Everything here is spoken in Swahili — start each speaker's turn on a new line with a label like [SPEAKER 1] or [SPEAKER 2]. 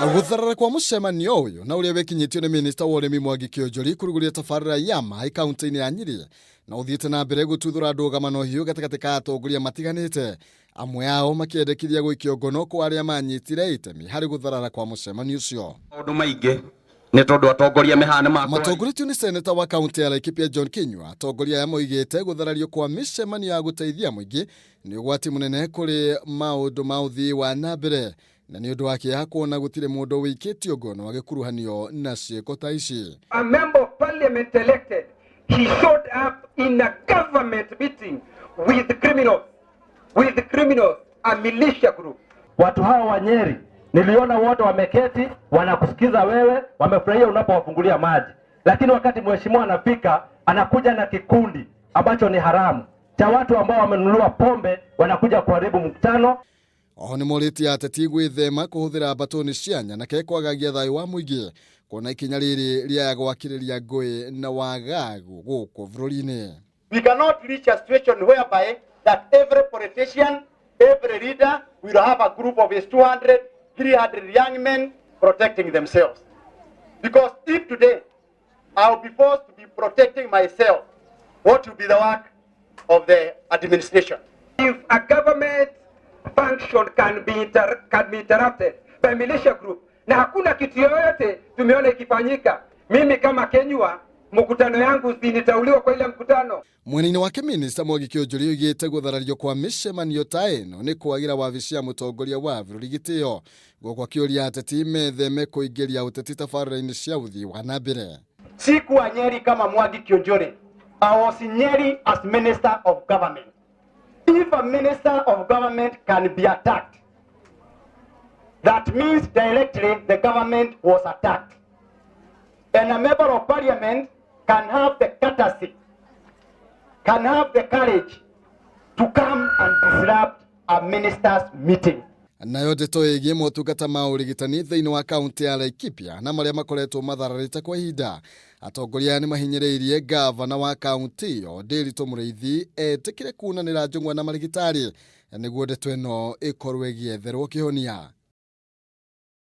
[SPEAKER 1] Gutharara kwa mucemanio uyu na uria wekinyitio ni Minister wa Urimi Mwangi Kĩonjũri kuruguria tabarĩra ya mai kaunti-inĩ ya Nyeri na uthiĩte na mbere gututhura ndũgamano hiũ gatagatĩ ka atongoria matiganĩte, amwe ao makĩendekithia gũikio ngono kwa arĩa manyitire itemi harĩ gutharara kwa mucemanio ũcio.
[SPEAKER 2] Maũndũ maingĩ nĩ tondũ atongoria mehane makwa
[SPEAKER 1] matongoretio ni seneta wa kaunti ya Laikipia John Kinyua. Atongoria aya moigĩte gutharario kwa micemanio ya guteithia mũingĩ nĩ ũgwati mũnene kũrĩ maũndũ ma ũthii wa na mbere, na nĩ ũndũ wake hakuona gũtirĩ mũndũ wĩkĩtio ngono agĩkuruhanio na ciĩko ta ici.
[SPEAKER 3] A member of parliament elected, he showed up in a government meeting with criminals, a militia group.
[SPEAKER 4] Watu hawa wa Nyeri niliona wote wameketi wanakusikiza wewe, wamefurahia unapowafungulia maji, lakini wakati mheshimiwa anafika anakuja na kikundi ambacho ni haramu cha watu ambao wamenunua pombe wanakuja kuharibu mkutano.
[SPEAKER 1] Oho nĩ morĩtie ateti gwĩthema kũhũthĩra mbatoni cia nyanake kwagagia thayũ wa mũingĩ, kuona ikinya rĩrĩ rĩa gwakĩrĩria ngũĩ na wagagu gũkũ bũrũri-inĩ.
[SPEAKER 5] We cannot reach a situation whereby that every politician, every leader will have a group of 200, 300 young men protecting themselves. Because if today I'll be forced to be protecting myself, what will be the work of the administration?
[SPEAKER 3] If a government function can be interrupted by militia group, na hakuna kitu yoyote tumeona ikifanyika, mimi kama Kenyua mkutano yangu zinitauliwa kwa ile mkutano.
[SPEAKER 1] Mwena-inĩ wake Minister Mwangi Kĩonjũri oigĩte gutharario kwa micemanio ta ĩno nĩ kwagira wabici ya mũtongoria wa bũrũri gĩtĩo, gũkũ akĩũria ateti metheme kũingĩria ũteti tabarĩra-inĩ cia ũthii wa na mbere.
[SPEAKER 5] Sikuwa Nyeri kama Mwangi Kĩonjũri. I was in Nyeri as Minister of Government. If a minister of government can be attacked, that means directly the government was attacked. And a member of parliament can have the courtesy, can have the courage to come and disrupt a minister's meeting.
[SPEAKER 1] Nayo ndeto ĩgiĩ motungata ma ũrigitani thĩinĩ wa kaunti ya Laikipia na marĩa makoretwo mathararĩte kwa ihinda, atongoria nĩ mahinyĩrĩirie gavana wa kaunti ĩyo Ndiritu Mũrĩithi etĩkĩre kunanĩra njũng'wa na marigitari nĩguo ndeto ĩno ĩkorwo ĩgĩetherwo kĩhonia.